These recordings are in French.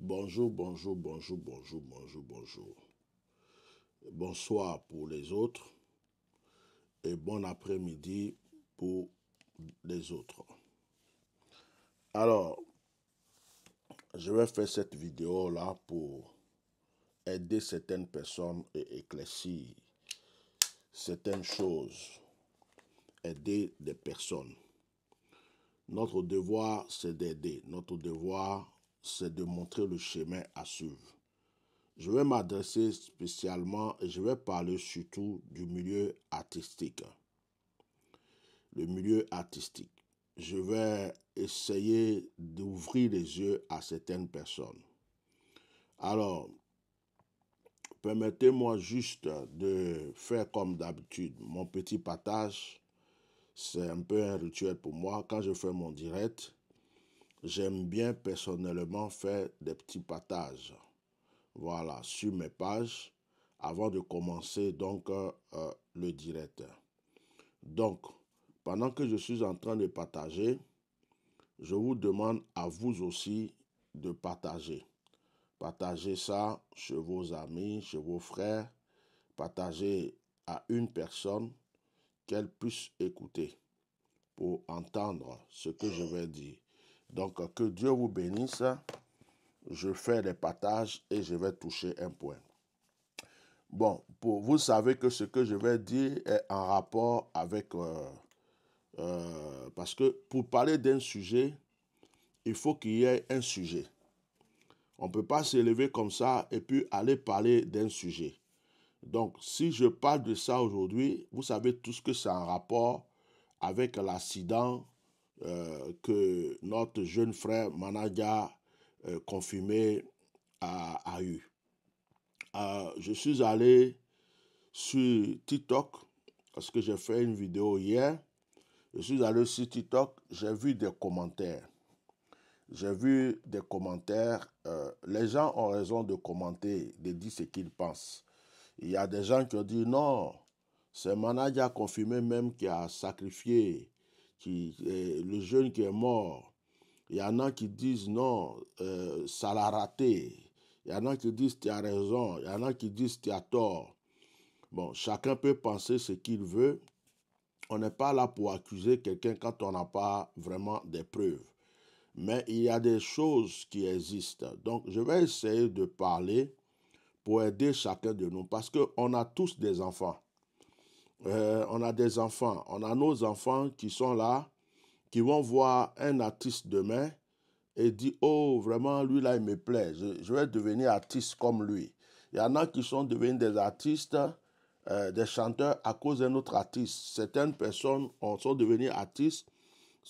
Bonjour, bonjour, bonjour, bonjour, bonjour, bonjour. Bonsoir pour les autres et bon après-midi pour les autres. Alors, je vais faire cette vidéo-là pour aider certaines personnes et éclaircir certaines choses, aider des personnes. Notre devoir, c'est d'aider. Notre devoir, c'est de montrer le chemin à suivre. Je vais m'adresser spécialement et je vais parler surtout du milieu artistique. Le milieu artistique. Je vais essayer d'ouvrir les yeux à certaines personnes. Alors, permettez-moi juste de faire comme d'habitude. Mon petit partage, c'est un peu un rituel pour moi. Quand je fais mon direct, j'aime bien personnellement faire des petits partages. Voilà, sur mes pages, avant de commencer donc le direct. Donc, pendant que je suis en train de partager, je vous demande à vous aussi de partager. Partagez ça chez vos amis, chez vos frères. Partagez à une personne qu'elle puisse écouter pour entendre ce que je vais dire. Donc, que Dieu vous bénisse. Je fais les partages et je vais toucher un point. Bon, vous savez que ce que je vais dire est en rapport avec... parce que pour parler d'un sujet, il faut qu'il y ait un sujet. On ne peut pas s'élever comme ça et puis aller parler d'un sujet. Donc, si je parle de ça aujourd'hui, vous savez tout ce que c'est en rapport avec l'accident que notre jeune frère Managa confirmé a eu. Je suis allé sur TikTok parce que j'ai fait une vidéo hier. Je suis allé sur TikTok, j'ai vu des commentaires. Les gens ont raison de commenter, de dire ce qu'ils pensent. Il y a des gens qui ont dit non, c'est Manaja confirmé même qui a sacrifié, le jeune qui est mort. Il y en a qui disent non, ça l'a raté. Il y en a qui disent tu as raison. Il y en a qui disent tu as tort. Bon, chacun peut penser ce qu'il veut. On n'est pas là pour accuser quelqu'un quand on n'a pas vraiment des preuves. Mais il y a des choses qui existent. Donc, je vais essayer de parler pour aider chacun de nous parce qu'on a tous des enfants. On a des enfants. On a nos enfants qui sont là, qui vont voir un artiste demain et dire « Oh, vraiment, lui là, il me plaît. Je vais devenir artiste comme lui. » Il y en a qui sont devenus des artistes, des chanteurs à cause d'un autre artiste. Certaines personnes sont devenues artistes,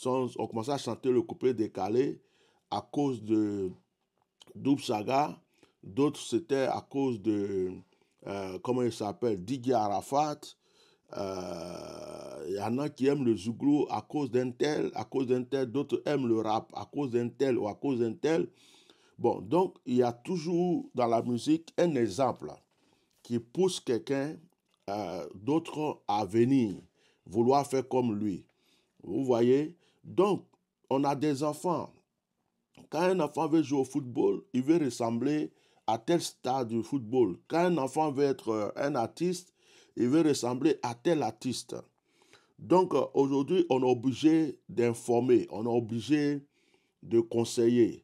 ont commencé à chanter le couplet décalé à cause de Doob Saga. D'autres, c'était à cause de, comment il s'appelle, Didier Arafat. Il y en a qui aiment le zouglou à cause d'un tel, d'autres aiment le rap à cause d'un tel ou à cause d'un tel. Bon, donc il y a toujours dans la musique un exemple qui pousse quelqu'un d'autre à venir, vouloir faire comme lui. Vous voyez? Donc, on a des enfants. Quand un enfant veut jouer au football, il veut ressembler à tel star du football. Quand un enfant veut être un artiste, il veut ressembler à tel artiste. Donc, aujourd'hui, on est obligé d'informer, on est obligé de conseiller.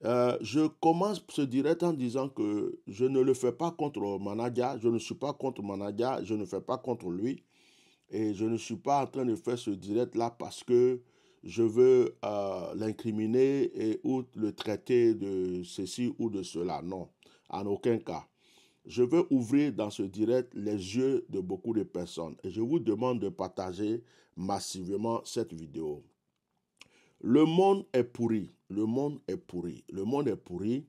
Je commence ce direct en disant que je ne le fais pas contre Managa, je ne suis pas contre Managa, je ne fais pas contre lui. Et je ne suis pas en train de faire ce direct-là parce que je veux l'incriminer et ou le traiter de ceci ou de cela. Non, en aucun cas. Je veux ouvrir dans ce direct les yeux de beaucoup de personnes. Et je vous demande de partager massivement cette vidéo. Le monde est pourri. Le monde est pourri. Le monde est pourri.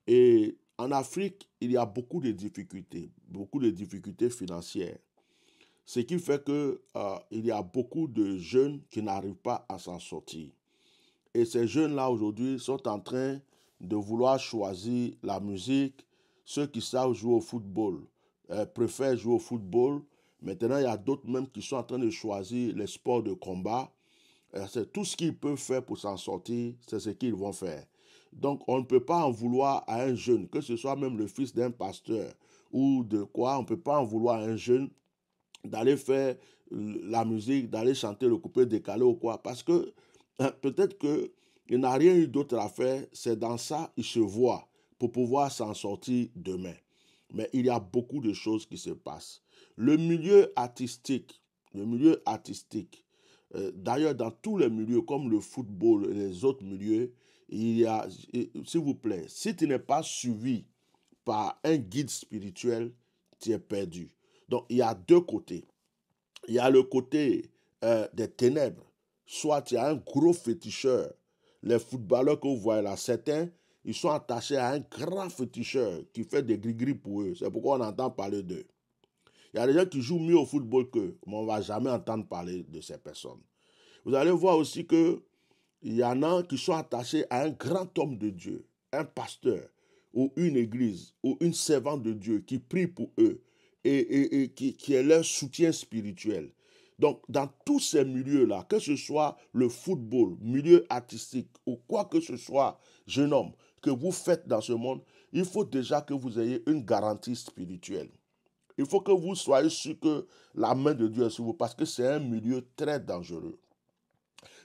Et en Afrique, il y a beaucoup de difficultés financières. Ce qui fait qu'il y a beaucoup de jeunes qui n'arrivent pas à s'en sortir. Et ces jeunes-là, aujourd'hui, sont en train de vouloir choisir la musique. Ceux qui savent jouer au football préfèrent jouer au football. Maintenant, il y a d'autres même qui sont en train de choisir les sports de combat. C'est tout ce qu'ils peuvent faire pour s'en sortir, c'est ce qu'ils vont faire. Donc, on ne peut pas en vouloir à un jeune, que ce soit même le fils d'un pasteur ou de quoi, on ne peut pas en vouloir à un jeune d'aller faire la musique, d'aller chanter le couplet décalé ou quoi. Parce que peut-être qu'il n'a rien eu d'autre à faire, c'est dans ça il se voit pour pouvoir s'en sortir demain. Mais il y a beaucoup de choses qui se passent. Le milieu artistique, d'ailleurs dans tous les milieux comme le football et les autres milieux, il y a, s'il vous plaît, si tu n'es pas suivi par un guide spirituel, tu es perdu. Donc il y a deux côtés. Il y a le côté des ténèbres. Soit tu as un gros féticheur. Les footballeurs que vous voyez là, certains, ils sont attachés à un grand féticheur qui fait des gris-gris pour eux. C'est pourquoi on entend parler d'eux. Il y a des gens qui jouent mieux au football qu'eux, mais on ne va jamais entendre parler de ces personnes. Vous allez voir aussi qu'il y en a qui sont attachés à un grand homme de Dieu, un pasteur, ou une église, ou une servante de Dieu qui prie pour eux et qui est leur soutien spirituel. Donc, dans tous ces milieux-là, que ce soit le football, milieu artistique, ou quoi que ce soit, jeune homme, que vous faites dans ce monde, il faut déjà que vous ayez une garantie spirituelle. Il faut que vous soyez sûr que la main de Dieu est sur vous, parce que c'est un milieu très dangereux.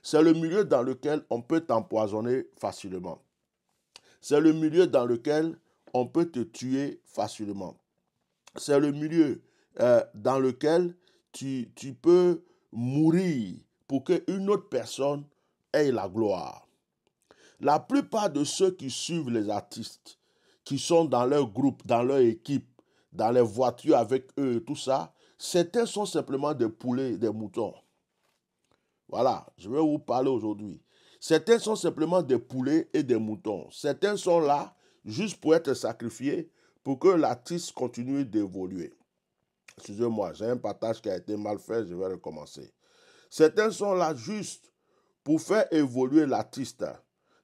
C'est le milieu dans lequel on peut t'empoisonner facilement. C'est le milieu dans lequel on peut te tuer facilement. C'est le milieu dans lequel tu peux mourir pour qu'une autre personne ait la gloire. La plupart de ceux qui suivent les artistes, qui sont dans leur groupe, dans leur équipe, dans les voitures avec eux et tout ça, certains sont simplement des poulets, des moutons. Voilà, je vais vous parler aujourd'hui. Certains sont simplement des poulets et des moutons. Certains sont là juste pour être sacrifiés pour que l'artiste continue d'évoluer. Excusez-moi, j'ai un partage qui a été mal fait, je vais recommencer. Certains sont là juste pour faire évoluer l'artiste.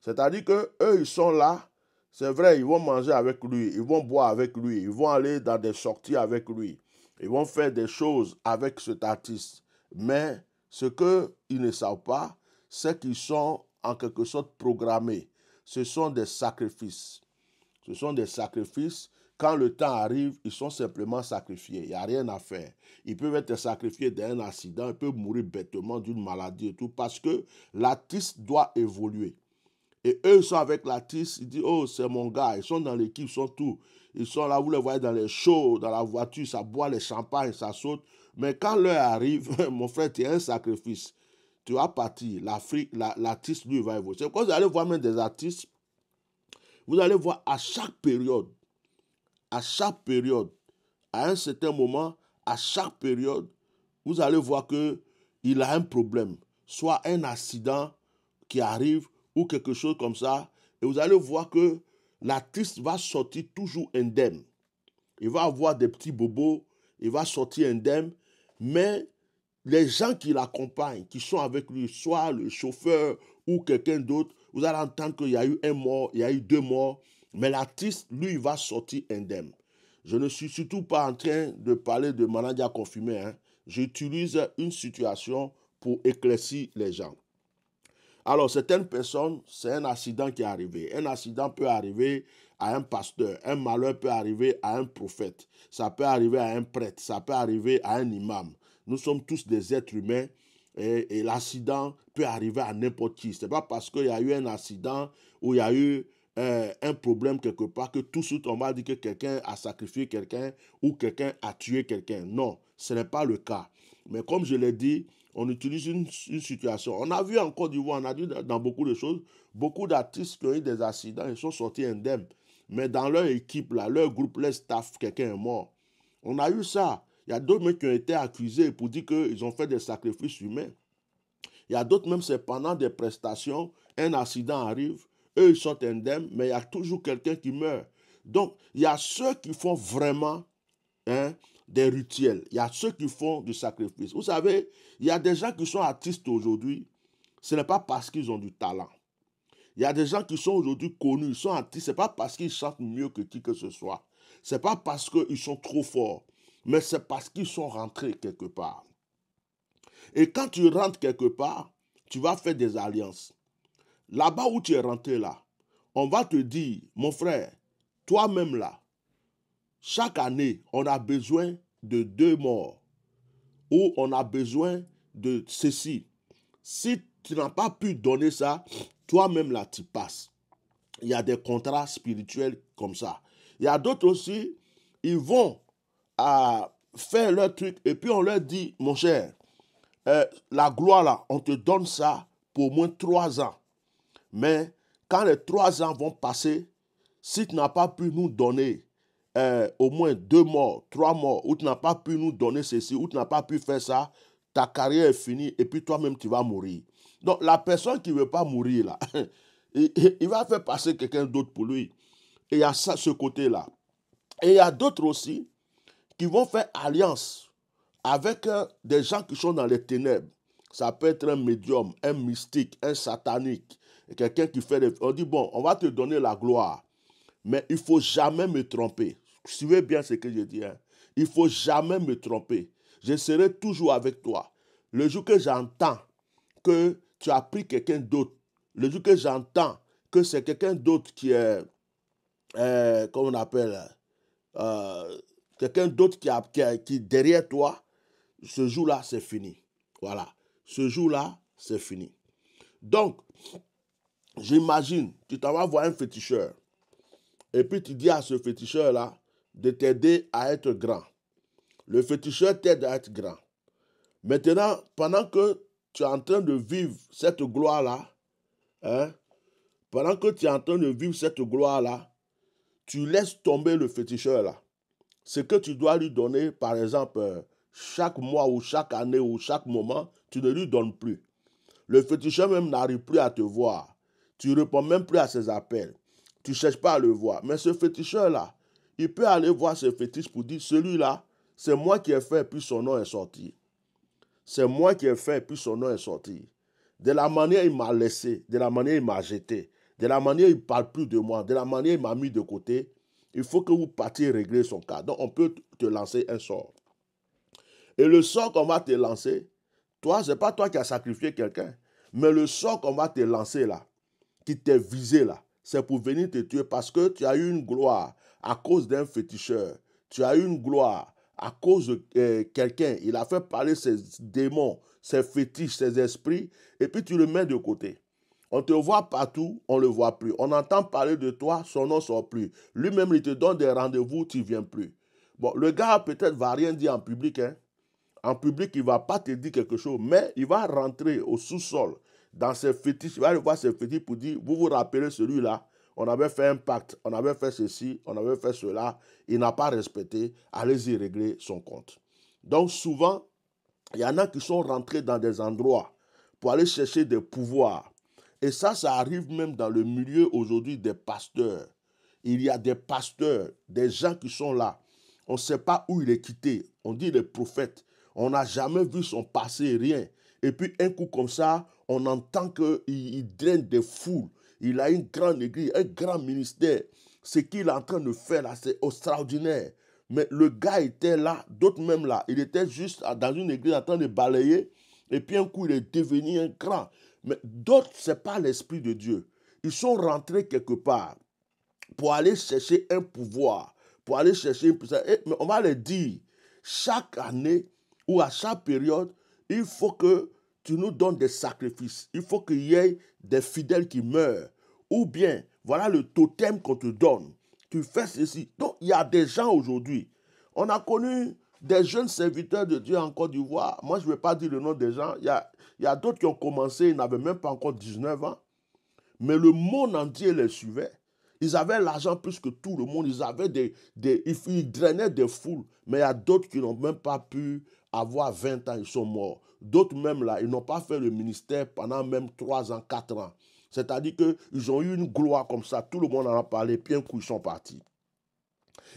C'est-à-dire que eux, ils sont là, c'est vrai, ils vont manger avec lui, ils vont boire avec lui, ils vont aller dans des sorties avec lui, ils vont faire des choses avec cet artiste. Mais ce qu'ils ne savent pas, c'est qu'ils sont en quelque sorte programmés. Ce sont des sacrifices. Ce sont des sacrifices. Quand le temps arrive, ils sont simplement sacrifiés. Il n'y a rien à faire. Ils peuvent être sacrifiés d'un accident, ils peuvent mourir bêtement d'une maladie et tout, parce que l'artiste doit évoluer. Et eux, ils sont avec l'artiste, ils disent, oh, c'est mon gars. Ils sont dans l'équipe, ils sont tout. Ils sont là, vous les voyez dans les shows, dans la voiture, ça boit les champagnes, ça saute. Mais quand l'heure arrive, mon frère, tu es un sacrifice. Tu vas partir. L'artiste, lui, va évoluer. C'est pourquoi vous allez voir même des artistes, vous allez voir à chaque période, à un certain moment, à chaque période, vous allez voir qu'il a un problème. Soit un accident qui arrive ou quelque chose comme ça. Et vous allez voir que l'artiste va sortir toujours indemne. Il va avoir des petits bobos, il va sortir indemne, mais les gens qui l'accompagnent, qui sont avec lui, soit le chauffeur ou quelqu'un d'autre, vous allez entendre qu'il y a eu un mort, il y a eu deux morts, mais l'artiste, lui, il va sortir indemne. Je ne suis surtout pas en train de parler de Manadia confirmé. J'utilise une situation pour éclaircir les gens. Alors, certaines personnes, c'est un accident qui est arrivé. Un accident peut arriver à un pasteur. Un malheur peut arriver à un prophète. Ça peut arriver à un prêtre. Ça peut arriver à un imam. Nous sommes tous des êtres humains et l'accident peut arriver à n'importe qui. Ce n'est pas parce qu'il y a eu un accident ou il y a eu un problème quelque part que tout de suite on va dire que quelqu'un a sacrifié quelqu'un ou quelqu'un a tué quelqu'un. Non, ce n'est pas le cas. Mais comme je l'ai dit, on utilise une situation. On a vu en Côte d'Ivoire, on a vu dans beaucoup de choses, beaucoup d'artistes qui ont eu des accidents, ils sont sortis indemnes. Mais dans leur équipe, là, leur groupe, leur staff, quelqu'un est mort. On a eu ça. Il y a d'autres mecs qui ont été accusés pour dire qu'ils ont fait des sacrifices humains. Il y a d'autres même, c'est pendant des prestations, un accident arrive, eux ils sont indemnes, mais il y a toujours quelqu'un qui meurt. Donc, il y a ceux qui font vraiment des rituels. Il y a ceux qui font du sacrifice. Vous savez, il y a des gens qui sont artistes aujourd'hui, ce n'est pas parce qu'ils ont du talent. Il y a des gens qui sont aujourd'hui connus, ils sont artistes, ce n'est pas parce qu'ils chantent mieux que qui que ce soit. Ce n'est pas parce qu'ils sont trop forts, mais c'est parce qu'ils sont rentrés quelque part. Et quand tu rentres quelque part, tu vas faire des alliances. Là-bas où tu es rentré là, on va te dire, mon frère, toi-même là, chaque année, on a besoin de 2 morts ou on a besoin de ceci. Si tu n'as pas pu donner ça, toi-même là, tu passes. Il y a des contrats spirituels comme ça. Il y a d'autres aussi, ils vont faire leur truc et puis on leur dit, mon cher, la gloire là, on te donne ça pour au moins 3 ans. Mais quand les 3 ans vont passer, si tu n'as pas pu nous donner au moins 2 morts, 3 morts, ou tu n'as pas pu nous donner ceci, ou tu n'as pas pu faire ça, ta carrière est finie et puis toi-même tu vas mourir. Donc la personne qui ne veut pas mourir là, il va faire passer quelqu'un d'autre pour lui. Et il y a ça, ce côté-là. Et il y a d'autres aussi qui vont faire alliance avec des gens qui sont dans les ténèbres. Ça peut être un médium, un mystique, un satanique, quelqu'un qui fait des... On dit, bon, on va te donner la gloire, mais il ne faut jamais me tromper. Suivez bien ce que je dis. Hein. Il ne faut jamais me tromper. Je serai toujours avec toi. Le jour que j'entends que tu as pris quelqu'un d'autre, le jour que j'entends que c'est quelqu'un d'autre qui est, comment on appelle, quelqu'un d'autre qui est derrière toi, ce jour-là, c'est fini. Voilà. Ce jour-là, c'est fini. Donc, j'imagine, tu t'en vas voir un féticheur. Et puis tu dis à ce féticheur-là de t'aider à être grand. Le féticheur t'aide à être grand. Maintenant, pendant que tu es en train de vivre cette gloire-là, hein, pendant que tu es en train de vivre cette gloire-là, tu laisses tomber le féticheur-là. Ce que tu dois lui donner, par exemple, chaque mois ou chaque année ou chaque moment, tu ne lui donnes plus. Le féticheur même n'arrive plus à te voir. Tu ne réponds même plus à ses appels. Tu ne cherches pas à le voir. Mais ce féticheur-là, il peut aller voir ce fétiche pour dire, celui-là, c'est moi qui ai fait, puis son nom est sorti. C'est moi qui ai fait, puis son nom est sorti. De la manière il m'a laissé, de la manière il m'a jeté, de la manière il ne parle plus de moi, de la manière il m'a mis de côté, il faut que vous partiez régler son cas. Donc, on peut te lancer un sort. Et le sort qu'on va te lancer, toi, ce n'est pas toi qui as sacrifié quelqu'un, mais le sort qu'on va te lancer là, qui t'est visé là, c'est pour venir te tuer parce que tu as eu une gloire à cause d'un féticheur. Tu as eu une gloire à cause de quelqu'un. Il a fait parler ses démons, ses fétiches, ses esprits, et puis tu le mets de côté. On te voit partout, on ne le voit plus. On entend parler de toi, son nom ne sort plus. Lui-même, il te donne des rendez-vous, tu ne viens plus. Bon, le gars peut-être va rien dire en public. Hein. En public, il ne va pas te dire quelque chose, mais il va rentrer au sous-sol dans ses fétiches. Il va aller voir ses fétiches pour dire, vous vous rappelez celui-là, on avait fait un pacte, on avait fait ceci, on avait fait cela, il n'a pas respecté, allez-y régler son compte. Donc souvent, il y en a qui sont rentrés dans des endroits pour aller chercher des pouvoirs. Et ça arrive même dans le milieu aujourd'hui des pasteurs. Il y a des pasteurs, des gens qui sont là. On ne sait pas où il est quitté. On dit les prophètes. On n'a jamais vu son passé, rien. Et puis un coup comme ça, on entend qu'il draine des foules. Il a une grande église, un grand ministère. Ce qu'il est en train de faire là, c'est extraordinaire. Mais le gars était là, d'autres même là. Il était juste dans une église en train de balayer. Et puis un coup, il est devenu un grand. Mais d'autres, ce n'est pas l'Esprit de Dieu. Ils sont rentrés quelque part pour aller chercher un pouvoir, pour aller chercher une puissance. Mais on va le dire, chaque année ou à chaque période, il faut que tu nous donnes des sacrifices. Il faut qu'il y ait des fidèles qui meurent. Ou bien, voilà le totem qu'on te donne. Tu fais ceci. Donc, il y a des gens aujourd'hui. On a connu des jeunes serviteurs de Dieu en Côte d'Ivoire. Moi, je ne vais pas dire le nom des gens. Il y a d'autres qui ont commencé, ils n'avaient même pas encore 19 ans. Mais le monde entier les suivait. Ils avaient l'argent plus que tout le monde. Ils avaient ils drainaient des foules. Mais il y a d'autres qui n'ont même pas pu avoir 20 ans. Ils sont morts. D'autres même là, ils n'ont pas fait le ministère pendant même 3 ans, 4 ans. C'est-à-dire qu'ils ont eu une gloire comme ça. Tout le monde en a parlé. Puis un coup, ils sont partis.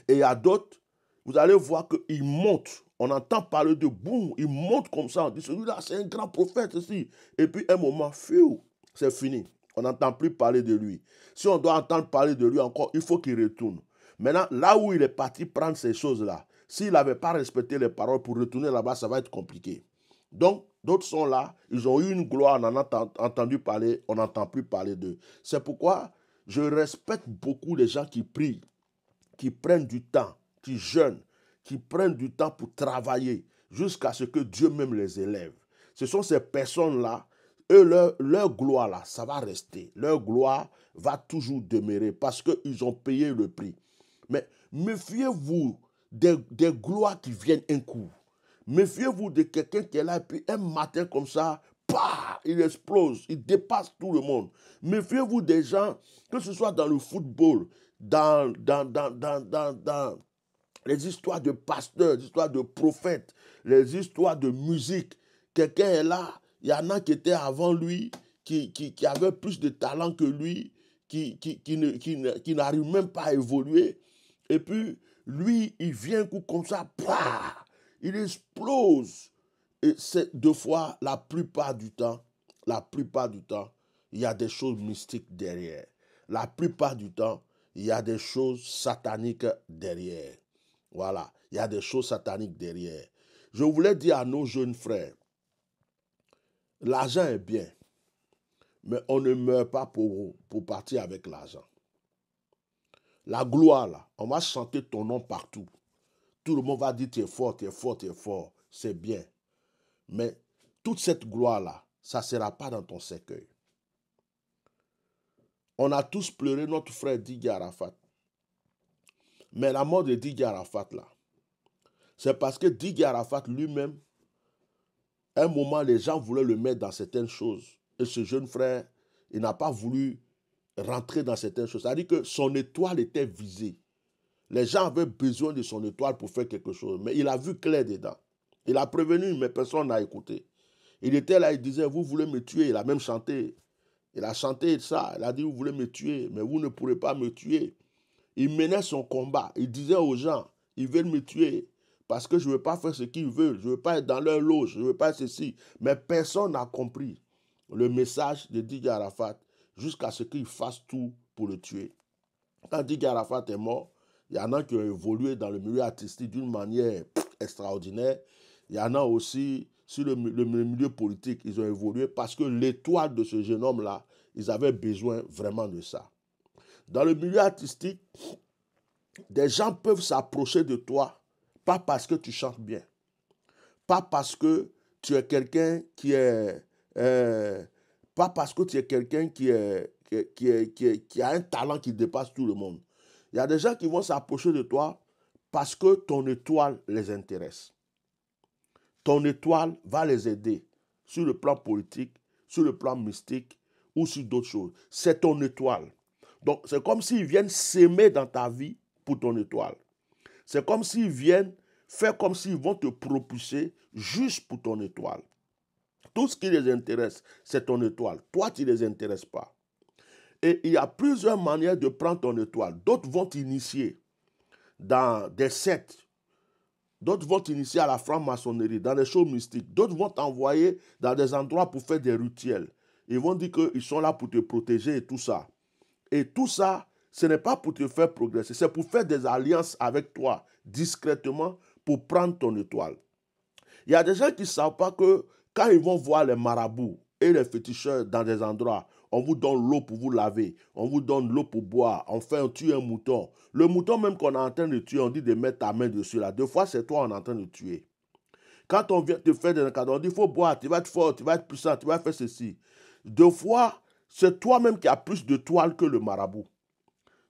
Et il y a d'autres, vous allez voir qu'ils montent. On entend parler de boum. Ils montent comme ça. On dit, celui-là, c'est un grand prophète aussi. Et puis un moment, c'est fini. On n'entend plus parler de lui. Si on doit entendre parler de lui encore, il faut qu'il retourne. Maintenant, là où il est parti prendre ces choses-là, s'il n'avait pas respecté les paroles pour retourner là-bas, ça va être compliqué. Donc, d'autres sont là, ils ont eu une gloire, on en a entendu parler, on n'entend plus parler d'eux. C'est pourquoi Je respecte beaucoup les gens qui prient, qui prennent du temps, qui jeûnent, qui prennent du temps pour travailler jusqu'à ce que Dieu même les élève. Ce sont ces personnes-là, eux, leur gloire, là, ça va rester. Leur gloire va toujours demeurer parce qu'ils ont payé le prix. Mais méfiez-vous des gloires qui viennent un coup. Méfiez-vous de quelqu'un qui est là et puis un matin comme ça, bah, il explose, il dépasse tout le monde. Méfiez-vous des gens, que ce soit dans le football, dans les histoires de pasteurs, les histoires de prophètes, les histoires de musique. Quelqu'un est là, il y en a qui étaient avant lui, qui avaient plus de talent que lui, qui n'arrivent même pas à évoluer. Et puis, lui, il vient comme ça, bah, il explose. Et c'est deux fois, la plupart du temps, il y a des choses mystiques derrière. La plupart du temps, il y a des choses sataniques derrière. Voilà, il y a des choses sataniques derrière. Je voulais dire à nos jeunes frères, l'argent est bien, mais on ne meurt pas pour partir avec l'argent. La gloire, là, on va chanter ton nom partout. Tout le monde va dire, tu es fort, tu es fort, tu es fort. C'est bien. Mais toute cette gloire-là, ça ne sera pas dans ton cercueil. On a tous pleuré notre frère Didier Arafat. Mais la mort de Didier Arafat, là, c'est parce que Didier Arafat lui-même, à un moment, les gens voulaient le mettre dans certaines choses. Et ce jeune frère, il n'a pas voulu rentrer dans certaines choses. C'est-à-dire que son étoile était visée. Les gens avaient besoin de son étoile pour faire quelque chose. Mais il a vu clair dedans. Il a prévenu, mais personne n'a écouté. Il était là, il disait, vous voulez me tuer. Il a même chanté. Il a chanté ça. Il a dit, vous voulez me tuer, mais vous ne pourrez pas me tuer. Il menait son combat. Il disait aux gens, ils veulent me tuer parce que je ne veux pas faire ce qu'ils veulent. Je ne veux pas être dans leur loge. Je ne veux pas être ceci. Mais personne n'a compris le message de Didier Arafat jusqu'à ce qu'il fasse tout pour le tuer. Quand Didier Arafat est mort, il y en a qui ont évolué dans le milieu artistique d'une manière extraordinaire. Il y en a aussi sur le milieu politique, ils ont évolué parce que l'étoile de ce jeune homme-là, ils avaient besoin vraiment de ça. Dans le milieu artistique, des gens peuvent s'approcher de toi, pas parce que tu chantes bien, pas parce que tu es quelqu'un qui est... pas parce que tu es quelqu'un qui a un talent qui dépasse tout le monde. Il y a des gens qui vont s'approcher de toi parce que ton étoile les intéresse. Ton étoile va les aider sur le plan politique, sur le plan mystique ou sur d'autres choses. C'est ton étoile. Donc, c'est comme s'ils viennent s'aimer dans ta vie pour ton étoile. C'est comme s'ils viennent faire comme s'ils vont te propulser juste pour ton étoile. Tout ce qui les intéresse, c'est ton étoile. Toi, tu ne les intéresses pas. Et il y a plusieurs manières de prendre ton étoile. D'autres vont t'initier dans des sectes. D'autres vont t'initier à la franc-maçonnerie, dans des choses mystiques. D'autres vont t'envoyer dans des endroits pour faire des rituels. Ils vont dire qu'ils sont là pour te protéger et tout ça. Et tout ça, ce n'est pas pour te faire progresser. C'est pour faire des alliances avec toi, discrètement, pour prendre ton étoile. Il y a des gens qui ne savent pas que quand ils vont voir les marabouts et les féticheurs dans des endroits, on vous donne l'eau pour vous laver, on vous donne l'eau pour boire, on tue un mouton. Le mouton même qu'on est en train de tuer, on dit de mettre ta main dessus là. Deux fois, c'est toi on est en train de tuer. Quand on vient te faire des encadrements, on dit il faut boire, tu vas être fort, tu vas être puissant, tu vas faire ceci. Deux fois, c'est toi-même qui as plus de toile que le marabout.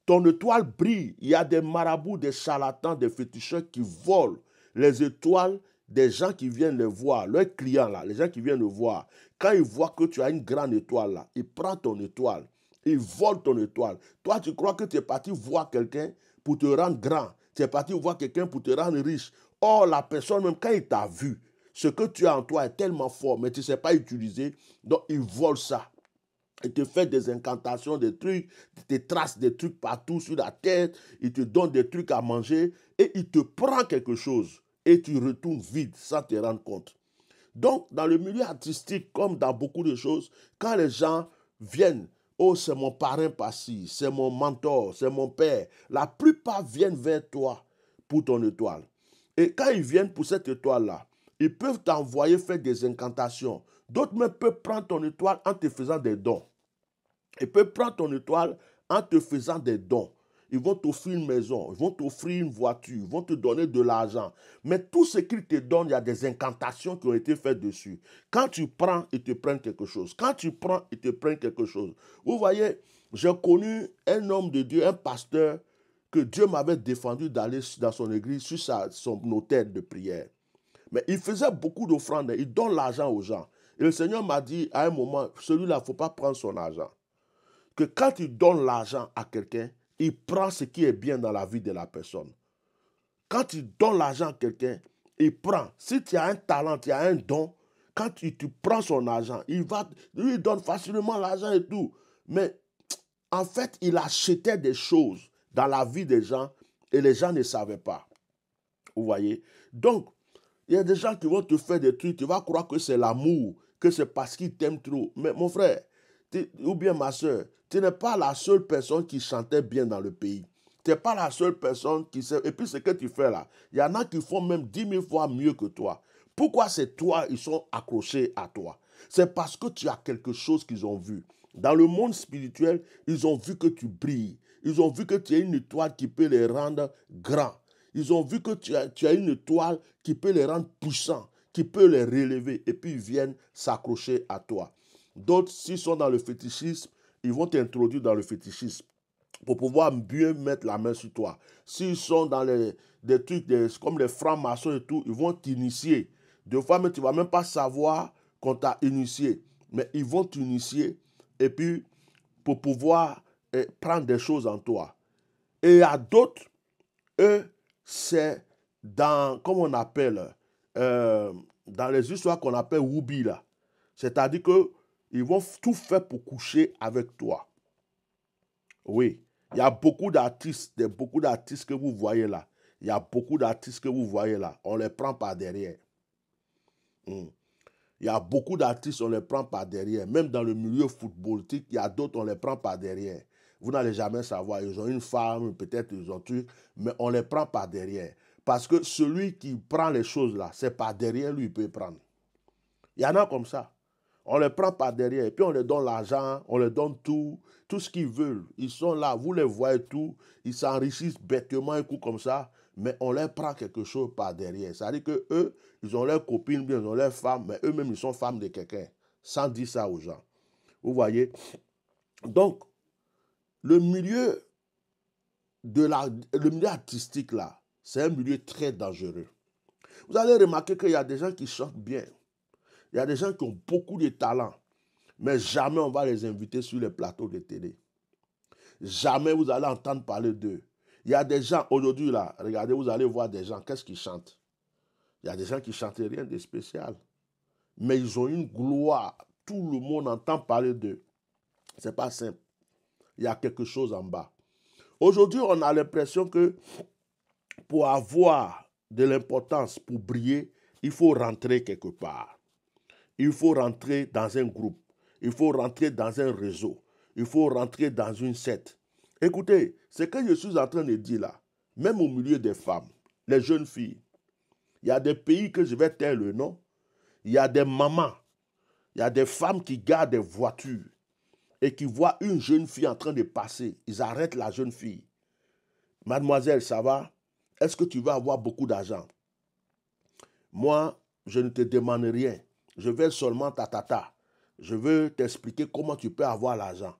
Ton étoile brille. Il y a des marabouts, des charlatans, des féticheurs qui volent les étoiles des gens qui viennent les voir, leurs clients là, les gens qui viennent le voir. Quand ils voient que tu as une grande étoile là, ils prennent ton étoile, ils volent ton étoile. Toi, tu crois que tu es parti voir quelqu'un pour te rendre grand. Tu es parti voir quelqu'un pour te rendre riche. Or, la personne, même quand il t'a vu, ce que tu as en toi est tellement fort, mais tu ne sais pas utiliser, donc ils volent ça. Il te fait des incantations, des trucs, il te trace des trucs partout sur la tête, il te donne des trucs à manger et il te prend quelque chose et tu retournes vide sans te rendre compte. Donc, dans le milieu artistique, comme dans beaucoup de choses, quand les gens viennent, oh, c'est mon parrain passé, c'est mon mentor, c'est mon père, la plupart viennent vers toi pour ton étoile. Et quand ils viennent pour cette étoile-là, ils peuvent t'envoyer faire des incantations. D'autres même peuvent prendre ton étoile en te faisant des dons. Ils peuvent prendre ton étoile en te faisant des dons. Ils vont t'offrir une maison, ils vont t'offrir une voiture, ils vont te donner de l'argent. Mais tout ce qu'ils te donnent, il y a des incantations qui ont été faites dessus. Quand tu prends, ils te prennent quelque chose. Quand tu prends, ils te prennent quelque chose. Vous voyez, j'ai connu un homme de Dieu, un pasteur, que Dieu m'avait défendu d'aller dans son église, sur son autel de prière. Mais il faisait beaucoup d'offrandes, il donne l'argent aux gens. Et le Seigneur m'a dit à un moment, celui-là, il ne faut pas prendre son argent. Que quand il donne l'argent à quelqu'un, il prend ce qui est bien dans la vie de la personne. Quand il donne l'argent à quelqu'un, il prend. Si tu as un talent, tu as un don, quand tu prends son argent, lui il donne facilement l'argent et tout. Mais en fait, il achetait des choses dans la vie des gens et les gens ne savaient pas. Vous voyez? Donc, il y a des gens qui vont te faire des trucs, tu vas croire que c'est l'amour, que c'est parce qu'ils t'aiment trop. Mais mon frère, ou bien ma soeur, tu n'es pas la seule personne qui chantait bien dans le pays. Tu n'es pas la seule personne qui sait. Et puis ce que tu fais là, il y en a qui font même 10 000 fois mieux que toi. Pourquoi c'est toi, ils sont accrochés à toi? C'est parce que tu as quelque chose qu'ils ont vu. Dans le monde spirituel, ils ont vu que tu brilles. Ils ont vu que tu as une étoile qui peut les rendre grands. Ils ont vu que tu as une étoile qui peut les rendre puissants, qui peut les relever. Et puis ils viennent s'accrocher à toi. D'autres, s'ils sont dans le fétichisme, ils vont t'introduire dans le fétichisme pour pouvoir mieux mettre la main sur toi. S'ils sont dans des trucs comme les francs-maçons et tout, ils vont t'initier. Des fois, mais tu ne vas même pas savoir qu'on t'a initié. Mais ils vont t'initier et puis pour pouvoir prendre des choses en toi. Et il y a d'autres, eux, c'est dans, comme on appelle, dans les histoires qu'on appelle Woubi, là. C'est-à-dire qu'ils vont tout faire pour coucher avec toi. Oui, il y a beaucoup d'artistes que vous voyez là. Il y a beaucoup d'artistes que vous voyez là. On les prend par derrière. Il y a beaucoup d'artistes, on les prend par derrière. Même dans le milieu footballistique, il y a d'autres, on les prend par derrière. Vous n'allez jamais savoir. Ils ont une femme, peut-être ils ont truc, mais on les prend par derrière. Parce que celui qui prend les choses là, c'est par derrière lui, il peut prendre. Il y en a comme ça. On les prend par derrière, et puis on leur donne l'argent, on leur donne tout ce qu'ils veulent. Ils sont là, vous les voyez tout, ils s'enrichissent bêtement un coup comme ça, mais on leur prend quelque chose par derrière. C'est-à-dire qu'eux, ils ont leurs copines, bien, ils ont leurs femmes, mais eux-mêmes, ils sont femmes de quelqu'un, sans dire ça aux gens. Vous voyez? Donc, le milieu le milieu artistique, là, c'est un milieu très dangereux. Vous allez remarquer qu'il y a des gens qui chantent bien. Il y a des gens qui ont beaucoup de talent, mais jamais on va les inviter sur les plateaux de télé. Jamais vous allez entendre parler d'eux. Il y a des gens, aujourd'hui là, regardez, vous allez voir des gens, qu'est-ce qu'ils chantent? Il y a des gens qui chantent rien de spécial. Mais ils ont une gloire. Tout le monde entend parler d'eux. Ce n'est pas simple. Il y a quelque chose en bas. Aujourd'hui, on a l'impression que pour avoir de l'importance, pour briller, il faut rentrer quelque part. Il faut rentrer dans un groupe. Il faut rentrer dans un réseau. Il faut rentrer dans une secte. Écoutez, ce que je suis en train de dire là, même au milieu des femmes, les jeunes filles, il y a des pays que je vais taire le nom, il y a des mamans, il y a des femmes qui gardent des voitures et qui voient une jeune fille en train de passer. Ils arrêtent la jeune fille. Mademoiselle, ça va? Est-ce que tu veux avoir beaucoup d'argent? Moi, je ne te demande rien. Je vais seulement tatata. Je veux t'expliquer comment tu peux avoir l'argent.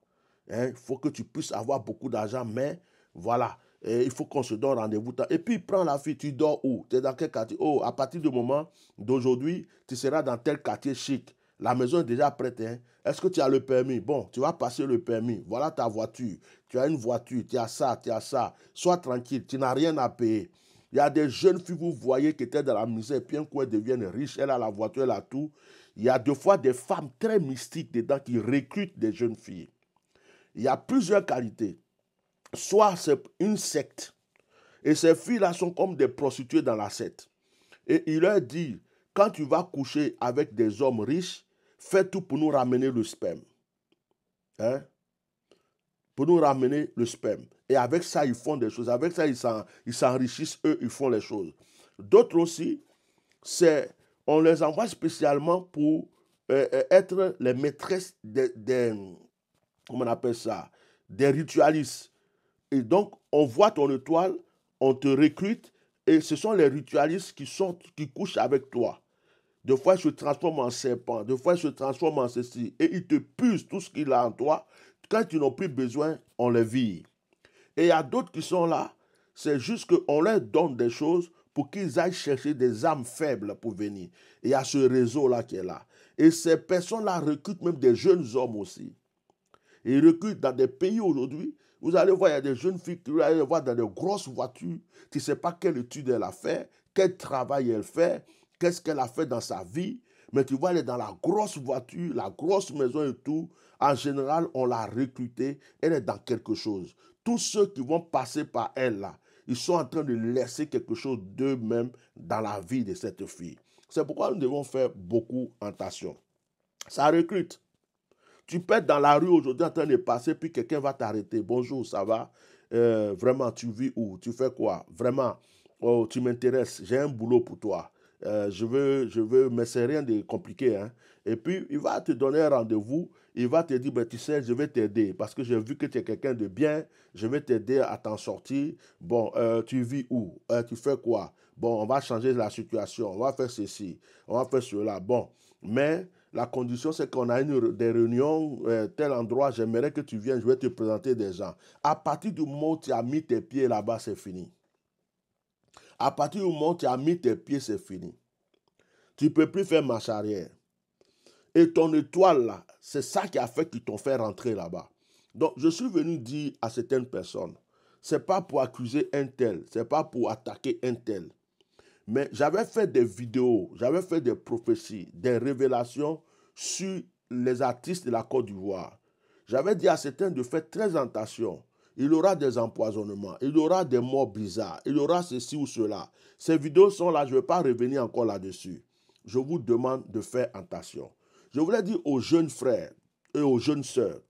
Il faut que tu puisses avoir beaucoup d'argent, mais voilà, il faut qu'on se donne rendez-vous. Et puis, prends la fille, tu dors où? Tu es dans quel quartier? Oh, à partir du moment d'aujourd'hui, tu seras dans tel quartier chic. La maison est déjà prête. Est-ce que tu as le permis? Bon, tu vas passer le permis. Voilà ta voiture. Tu as une voiture, tu as ça, tu as ça. Sois tranquille, tu n'as rien à payer. Il y a des jeunes filles, vous voyez, qui étaient dans la misère, puis un coup, elles deviennent riches, elle a la voiture, elle a tout. Il y a deux fois des femmes très mystiques dedans qui recrutent des jeunes filles. Il y a plusieurs qualités. Soit c'est une secte, et ces filles-là sont comme des prostituées dans la secte. Et il leur dit, quand tu vas coucher avec des hommes riches, fais tout pour nous ramener le sperme. Pour nous ramener le sperme. Et avec ça, ils font des choses. Avec ça, ils s'enrichissent, eux, ils font les choses. D'autres aussi, on les envoie spécialement pour être les maîtresses comment on appelle ça, des ritualistes. Et donc, on voit ton étoile, on te recrute, et ce sont les ritualistes qui couchent avec toi. Des fois, ils se transforment en serpent, des fois, ils se transforment en ceci, et ils te puissent tout ce qu'il a en toi. Quand ils n'ont plus besoin, on les vire. Et il y a d'autres qui sont là, c'est juste qu'on leur donne des choses pour qu'ils aillent chercher des âmes faibles pour venir. Et il y a ce réseau-là qui est là. Et ces personnes-là recrutent même des jeunes hommes aussi. Et ils recrutent dans des pays aujourd'hui. Vous allez voir, il y a des jeunes filles qui vous allez voir dans de grosses voitures. Tu ne sais pas quelle étude elle a fait, quel travail elle fait, qu'est-ce qu'elle a fait dans sa vie. Mais tu vois, elle est dans la grosse voiture, la grosse maison et tout. En général, on l'a recrutée. Elle est dans quelque chose. Tous ceux qui vont passer par elle, là, ils sont en train de laisser quelque chose d'eux-mêmes dans la vie de cette fille. C'est pourquoi nous devons faire beaucoup attention. Ça recrute. Tu peux être dans la rue aujourd'hui en train de passer, puis quelqu'un va t'arrêter. Bonjour, ça va? Vraiment, tu vis où? Tu fais quoi? Vraiment, oh, tu m'intéresses. J'ai un boulot pour toi. Je veux, mais c'est rien de compliqué. Hein? Et puis, il va te donner un rendez-vous. Il va te dire, ben, tu sais, je vais t'aider parce que j'ai vu que tu es quelqu'un de bien. Je vais t'aider à t'en sortir. Bon, tu vis où? Tu fais quoi? Bon, on va changer la situation. On va faire ceci. On va faire cela. Bon, mais la condition, c'est qu'on a des réunions, tel endroit, j'aimerais que tu viennes, je vais te présenter des gens. À partir du moment où tu as mis tes pieds là-bas, c'est fini. À partir du moment où tu as mis tes pieds, c'est fini. Tu ne peux plus faire marche arrière. Et ton étoile là, c'est ça qui a fait qu'ils t'ont fait rentrer là-bas. Donc, je suis venu dire à certaines personnes, ce n'est pas pour accuser un tel, ce n'est pas pour attaquer un tel. Mais j'avais fait des vidéos, j'avais fait des prophéties, des révélations sur les artistes de la Côte d'Ivoire. J'avais dit à certains de faire très attention. Il y aura des empoisonnements, il y aura des morts bizarres, il y aura ceci ou cela. Ces vidéos sont là, je ne vais pas revenir encore là-dessus. Je vous demande de faire attention. Je voulais dire aux jeunes frères et aux jeunes sœurs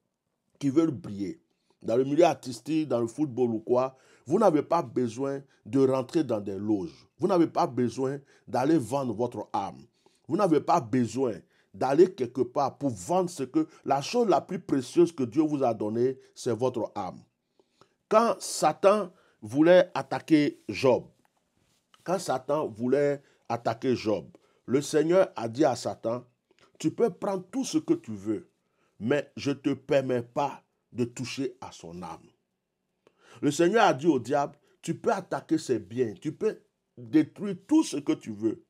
qui veulent briller, dans le milieu artistique, dans le football ou quoi, vous n'avez pas besoin de rentrer dans des loges. Vous n'avez pas besoin d'aller vendre votre âme. Vous n'avez pas besoin d'aller quelque part pour vendre ce que... La chose la plus précieuse que Dieu vous a donnée, c'est votre âme. Quand Satan voulait attaquer Job, le Seigneur a dit à Satan, tu peux prendre tout ce que tu veux, mais je ne te permets pas de toucher à son âme. Le Seigneur a dit au diable, tu peux attaquer ses biens, tu peux détruire tout ce que tu veux,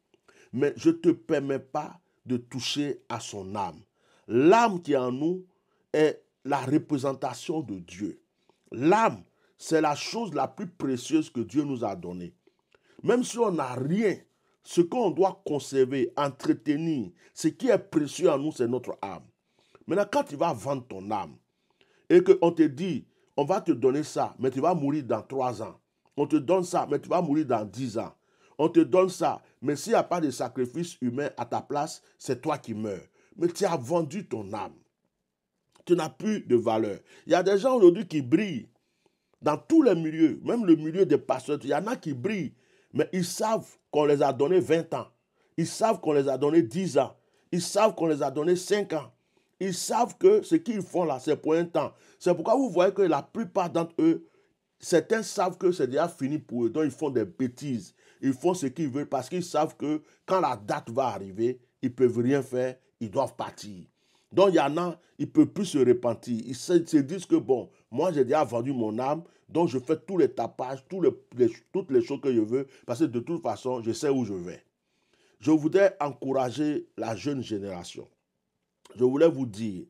mais je ne te permets pas de toucher à son âme. L'âme qui est en nous est la représentation de Dieu. L'âme, c'est la chose la plus précieuse que Dieu nous a donnée. Même si on n'a rien, ce qu'on doit conserver, entretenir, ce qui est précieux en nous, c'est notre âme. Maintenant, quand tu vas vendre ton âme et qu'on te dit, on va te donner ça, mais tu vas mourir dans 3 ans. On te donne ça, mais tu vas mourir dans 10 ans. On te donne ça, mais s'il n'y a pas de sacrifice humain à ta place, c'est toi qui meurs. Mais tu as vendu ton âme. Tu n'as plus de valeur. Il y a des gens aujourd'hui qui brillent dans tous les milieux, même le milieu des pasteurs. Il y en a qui brillent, mais ils savent qu'on les a donné 20 ans. Ils savent qu'on les a donné 10 ans. Ils savent qu'on les a donné 5 ans. Ils savent que ce qu'ils font là, c'est pour un temps. C'est pourquoi vous voyez que la plupart d'entre eux, certains savent que c'est déjà fini pour eux. Donc ils font des bêtises. Ils font ce qu'ils veulent parce qu'ils savent que quand la date va arriver, ils ne peuvent rien faire, ils doivent partir. Donc il y en a, ils ne peuvent plus se repentir. Ils se disent que bon, moi j'ai déjà vendu mon âme, donc je fais tous les tapages, toutes les choses que je veux, parce que de toute façon, je sais où je vais. Je voudrais encourager la jeune génération. Je voulais vous dire,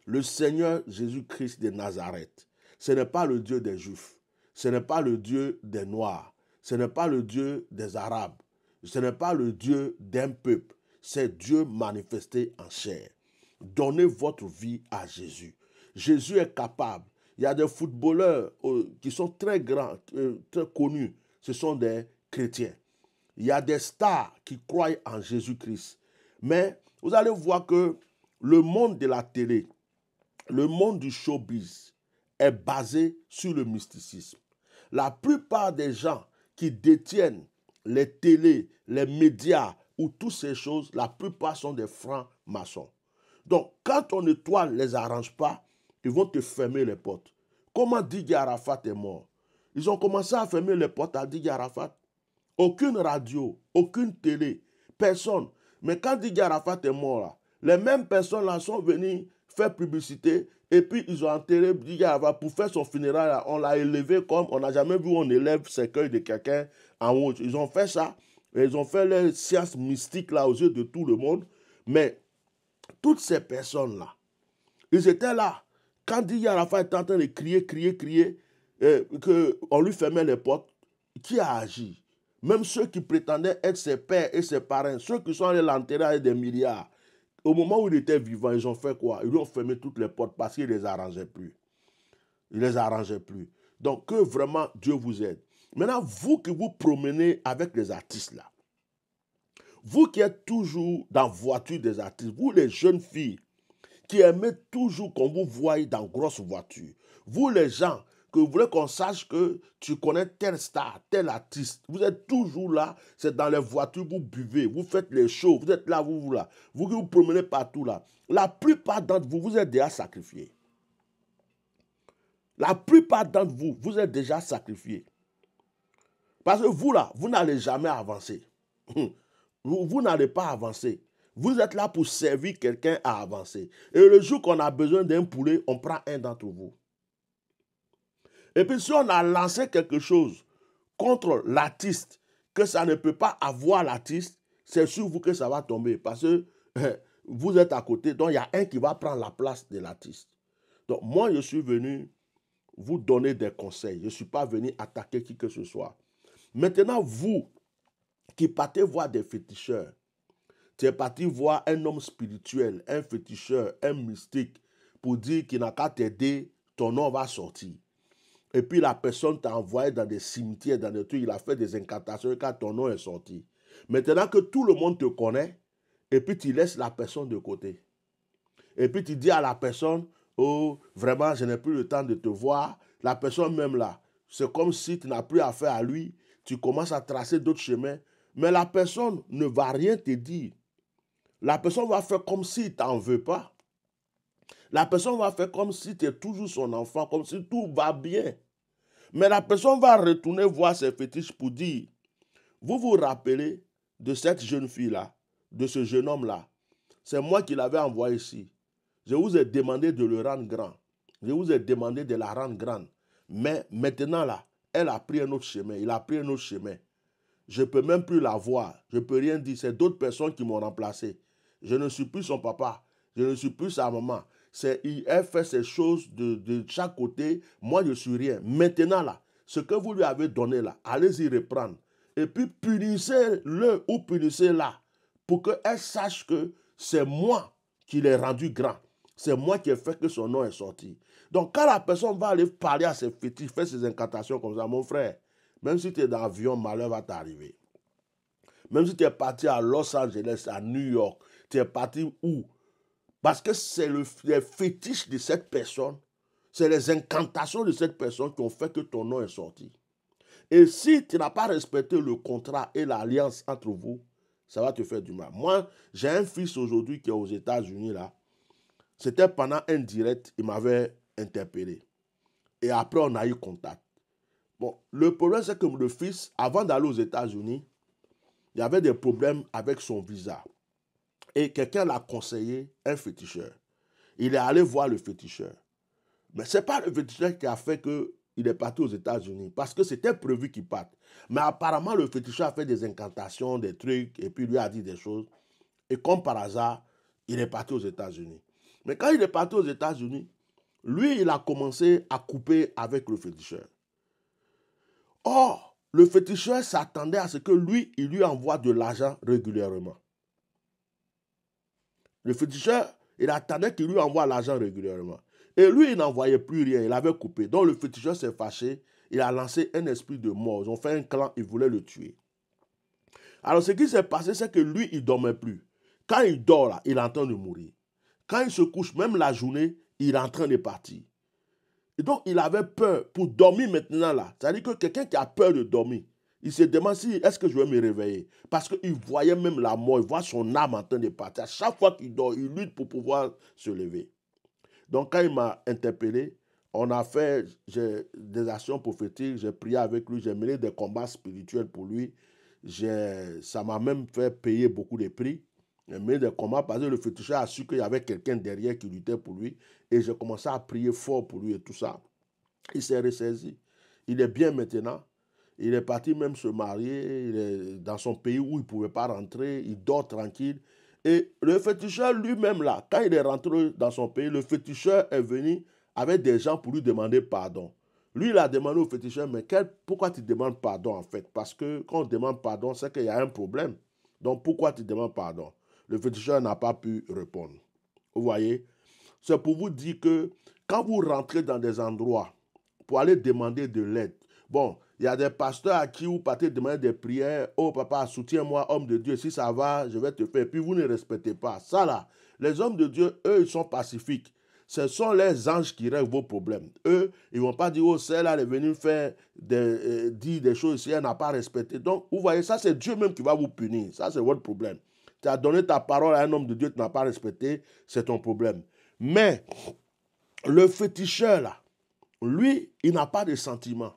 le Seigneur Jésus-Christ de Nazareth, ce n'est pas le Dieu des Juifs, ce n'est pas le Dieu des Noirs, ce n'est pas le Dieu des Arabes, ce n'est pas le Dieu d'un peuple, c'est Dieu manifesté en chair. Donnez votre vie à Jésus. Jésus est capable. Il y a des footballeurs qui sont très grands, très connus, ce sont des chrétiens. Il y a des stars qui croient en Jésus-Christ. Mais vous allez voir que le monde de la télé, le monde du showbiz est basé sur le mysticisme. La plupart des gens qui détiennent les télés, les médias ou toutes ces choses, la plupart sont des francs-maçons. Donc, quand ton étoile ne les arrange pas, ils vont te fermer les portes. comment Didier Arafat est mort? Ils ont commencé à fermer les portes à Didier Arafat. Aucune radio, aucune télé, personne. Mais quand Didier Arafat est mort, là, les mêmes personnes là sont venues faire publicité et puis ils ont enterré Didier Arafat pour faire son funérail. Là. On l'a élevé comme on n'a jamais vu on élève le cercueil de quelqu'un en haut. Ils ont fait ça. Et ils ont fait les sciences mystiques là aux yeux de tout le monde. Mais toutes ces personnes-là, ils étaient là. Quand Didier Arafat était en train de crier, qu'on lui fermait les portes, qui a agi? Même ceux qui prétendaient être ses pères et ses parents, ceux qui sont allés l'enterrer avec des milliards, au moment où il était vivant, ils ont fait quoi? Ils lui ont fermé toutes les portes parce qu'il ne les arrangeait plus. Il ne les arrangeait plus. Donc, que vraiment Dieu vous aide. Maintenant, vous qui vous promenez avec les artistes là, vous qui êtes toujours dans la voiture des artistes, vous les jeunes filles qui aimez toujours qu'on vous voie dans grosses voitures, vous les gens que vous voulez qu'on sache que tu connais tel star, tel artiste, vous êtes toujours là, c'est dans les voitures, vous buvez, vous faites les shows, vous êtes là, vous là, vous qui vous promenez partout là. La plupart d'entre vous, vous êtes déjà sacrifiés. La plupart d'entre vous, vous êtes déjà sacrifiés. Parce que vous là, vous n'allez jamais avancer. Vous n'allez pas avancer. Vous êtes là pour servir quelqu'un à avancer. Et le jour qu'on a besoin d'un poulet, on prend un d'entre vous. Et puis si on a lancé quelque chose contre l'artiste, que ça ne peut pas avoir l'artiste, c'est sur vous que ça va tomber. Parce que vous êtes à côté, donc il y a un qui va prendre la place de l'artiste. Donc moi, je suis venu vous donner des conseils. Je ne suis pas venu attaquer qui que ce soit. Maintenant, vous qui partez voir des féticheurs, tu es parti voir un homme spirituel, un féticheur, un mystique, pour dire qu'il n'a qu'à t'aider, ton nom va sortir. Et puis la personne t'a envoyé dans des cimetières, dans des trucs, il a fait des incantations quand ton nom est sorti. Maintenant que tout le monde te connaît, et puis tu laisses la personne de côté. Et puis tu dis à la personne, oh, vraiment, je n'ai plus le temps de te voir. La personne même là, c'est comme si tu n'as plus affaire à lui. Tu commences à tracer d'autres chemins. Mais la personne ne va rien te dire. La personne va faire comme si tu n'en veux pas. La personne va faire comme si tu es toujours son enfant, comme si tout va bien. Mais la personne va retourner voir ses fétiches pour dire, vous vous rappelez de cette jeune fille-là, de ce jeune homme-là. C'est moi qui l'avais envoyé ici. Je vous ai demandé de le rendre grand. Je vous ai demandé de la rendre grande. Mais maintenant, là, elle a pris un autre chemin. Il a pris un autre chemin. Je ne peux même plus la voir. Je ne peux rien dire. C'est d'autres personnes qui m'ont remplacé. Je ne suis plus son papa. Je ne suis plus sa maman. Elle fait ces choses de chaque côté. Moi, je ne suis rien. Maintenant, là, ce que vous lui avez donné, là, allez-y reprendre. Et puis, punissez-le ou punissez-la pour qu'elle sache que c'est moi qui l'ai rendu grand. C'est moi qui ai fait que son nom est sorti. Donc, quand la personne va aller parler à ses fétiches, faire ses incantations comme ça, mon frère, même si tu es dans l'avion, malheur va t'arriver. Même si tu es parti à Los Angeles, à New York, tu es parti où? Parce que c'est les fétiches de cette personne, c'est les incantations de cette personne qui ont fait que ton nom est sorti. Et si tu n'as pas respecté le contrat et l'alliance entre vous, ça va te faire du mal. Moi, j'ai un fils aujourd'hui qui est aux États-Unis là. C'était pendant un direct, il m'avait interpellé. Et après, on a eu contact. Bon, le problème, c'est que le fils, avant d'aller aux États-Unis, il y avait des problèmes avec son visa. Et quelqu'un l'a conseillé, un féticheur. Il est allé voir le féticheur. Mais ce n'est pas le féticheur qui a fait qu'il est parti aux États-Unis, parce que c'était prévu qu'il parte. Mais apparemment, le féticheur a fait des incantations, des trucs, et puis lui a dit des choses. Et comme par hasard, il est parti aux États-Unis. Mais quand il est parti aux États-Unis, lui, il a commencé à couper avec le féticheur. Or, le féticheur s'attendait à ce que lui, il lui envoie de l'argent régulièrement. Le féticheur, il attendait qu'il lui envoie l'argent régulièrement. Et lui, il n'envoyait plus rien, il avait coupé. Donc le féticheur s'est fâché, il a lancé un esprit de mort. Ils ont fait un clan, ils voulaient le tuer. Alors ce qui s'est passé, c'est que lui, il ne dormait plus. Quand il dort là, il est en train de mourir. Quand il se couche, même la journée, il est en train de partir. Et donc, il avait peur pour dormir maintenant là. C'est-à-dire que quelqu'un qui a peur de dormir, il se demande si est-ce que je vais me réveiller. Parce qu'il voyait même la mort, il voit son âme en train de partir. À chaque fois qu'il dort, il lutte pour pouvoir se lever. Donc, quand il m'a interpellé, On a fait des actions prophétiques, j'ai prié avec lui, j'ai mené des combats spirituels pour lui. Ça m'a même fait payer beaucoup de prix. J'ai mené des combats parce que le féticheur a su qu'il y avait quelqu'un derrière qui luttait pour lui. Et j'ai commencé à prier fort pour lui et tout ça. Il s'est ressaisi. Il est bien maintenant. Il est parti même se marier. Il est dans son pays où il ne pouvait pas rentrer. Il dort tranquille. Et le féticheur lui-même, là, quand il est rentré dans son pays, le féticheur est venu avec des gens pour lui demander pardon. Lui, il a demandé au féticheur, mais pourquoi tu demandes pardon en fait? Parce que quand on demande pardon, c'est qu'il y a un problème. Donc pourquoi tu demandes pardon? Le féticheur n'a pas pu répondre. Vous voyez? C'est pour vous dire que quand vous rentrez dans des endroits pour aller demander de l'aide, bon, il y a des pasteurs à qui vous partez demander des prières. Oh papa, soutiens-moi, homme de Dieu. Si ça va, je vais te faire. Puis vous ne respectez pas. Ça là, les hommes de Dieu, eux, ils sont pacifiques. Ce sont les anges qui règlent vos problèmes. Eux, ils ne vont pas dire, oh, celle-là, elle est venue faire dire des choses ici, elle n'a pas respecté. Donc, vous voyez, ça, c'est Dieu même qui va vous punir. Ça, c'est votre problème. Tu as donné ta parole à un homme de Dieu, tu n'as pas respecté, c'est ton problème. Mais, le féticheur, là, lui, il n'a pas de sentiment.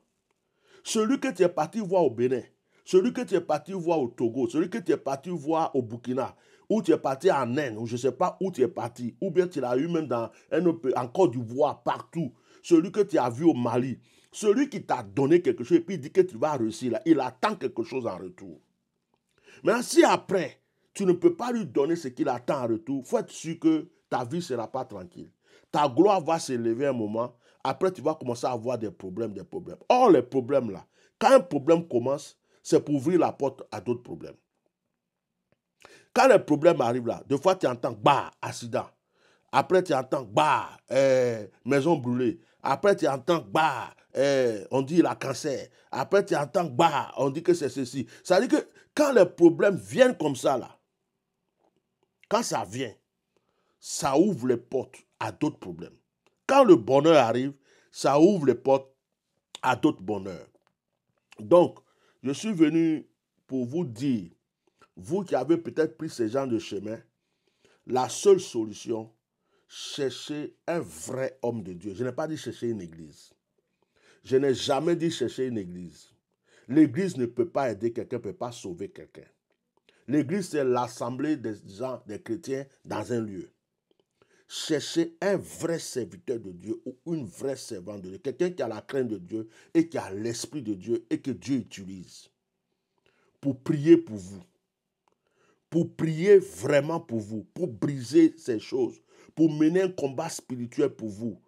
Celui que tu es parti voir au Bénin, celui que tu es parti voir au Togo, celui que tu es parti voir au Burkina, ou tu es parti en Inde, ou je ne sais pas où tu es parti, ou bien tu l'as eu même dans en Côte d'Ivoire, partout, celui que tu as vu au Mali, celui qui t'a donné quelque chose et puis il dit que tu vas réussir là, il attend quelque chose en retour. Maintenant, si après, tu ne peux pas lui donner ce qu'il attend en retour, il faut être sûr que ta vie ne sera pas tranquille. Ta gloire va s'élever un moment. Après, tu vas commencer à avoir des problèmes, des problèmes. Or, les problèmes là, quand un problème commence, c'est pour ouvrir la porte à d'autres problèmes. Quand les problèmes arrivent là, des fois tu entends, bah, accident. Après, tu entends, bah, maison brûlée. Après, tu entends, bah, on dit il a cancer. Après, tu entends, bah, on dit que c'est ceci. Ça veut dire que quand les problèmes viennent comme ça, là, quand ça vient, ça ouvre les portes à d'autres problèmes. Quand le bonheur arrive, ça ouvre les portes à d'autres bonheurs. Donc, je suis venu pour vous dire, vous qui avez peut-être pris ce genre de chemin, la seule solution, chercher un vrai homme de Dieu. Je n'ai pas dit chercher une église. Je n'ai jamais dit chercher une église. L'église ne peut pas aider quelqu'un, ne peut pas sauver quelqu'un. L'église, c'est l'assemblée des gens, des chrétiens dans un lieu. Cherchez un vrai serviteur de Dieu ou une vraie servante de Dieu. Quelqu'un qui a la crainte de Dieu et qui a l'esprit de Dieu et que Dieu utilise pour prier pour vous. Pour prier vraiment pour vous, pour briser ces choses, pour mener un combat spirituel pour vous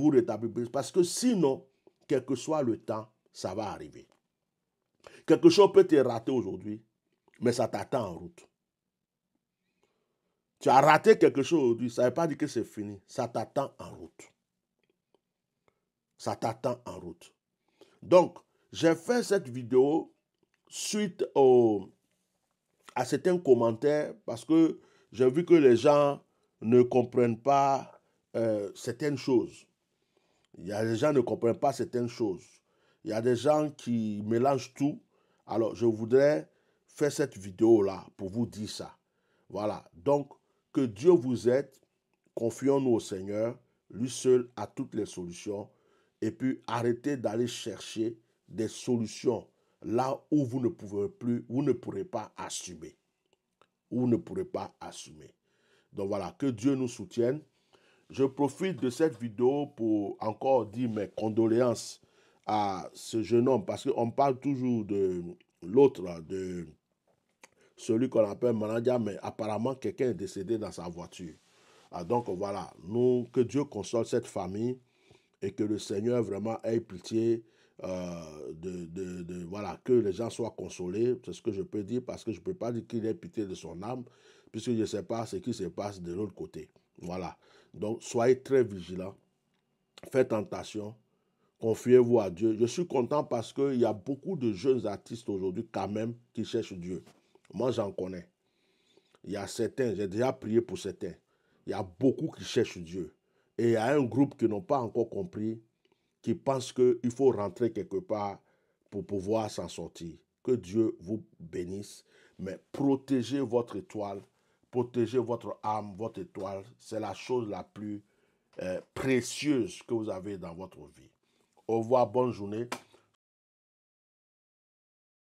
rétablir. Parce que sinon, quel que soit le temps, ça va arriver. Quelque chose peut te rater aujourd'hui, mais ça t'attend en route. Tu as raté quelque chose aujourd'hui, ça ne veut pas dire que c'est fini. Ça t'attend en route. Ça t'attend en route. Donc, j'ai fait cette vidéo suite à certains commentaires parce que j'ai vu que les gens ne comprennent pas certaines choses. Il y a des gens qui ne comprennent pas certaines choses. Il y a des gens qui mélangent tout. Alors, je voudrais faire cette vidéo-là pour vous dire ça. Voilà. Donc, que Dieu vous aide. Confions-nous au Seigneur. Lui seul a toutes les solutions. Et puis, arrêtez d'aller chercher des solutions là où vous ne pouvez plus, vous ne pourrez pas assumer. Vous ne pourrez pas assumer. Donc voilà, que Dieu nous soutienne. Je profite de cette vidéo pour encore dire mes condoléances à ce jeune homme parce qu'on parle toujours de l'autre, de celui qu'on appelle Manadia, mais apparemment quelqu'un est décédé dans sa voiture. Donc voilà, que Dieu console cette famille et que le Seigneur vraiment ait pitié, voilà, que les gens soient consolés, c'est ce que je peux dire, parce que je ne peux pas dire qu'il ait pitié de son âme, puisque je ne sais pas ce qui se passe de l'autre côté. Voilà, donc soyez très vigilants, faites attention, confiez-vous à Dieu. Je suis content parce qu'il y a beaucoup de jeunes artistes aujourd'hui quand même qui cherchent Dieu. Moi, j'en connais. Il y a certains, j'ai déjà prié pour certains. Il y a beaucoup qui cherchent Dieu. Et il y a un groupe qui n'ont pas encore compris, qui pensent qu'il faut rentrer quelque part pour pouvoir s'en sortir. Que Dieu vous bénisse, mais protégez votre étoile, protégez votre âme, votre étoile. C'est la chose la plus précieuses que vous avez dans votre vie. Au revoir, bonne journée.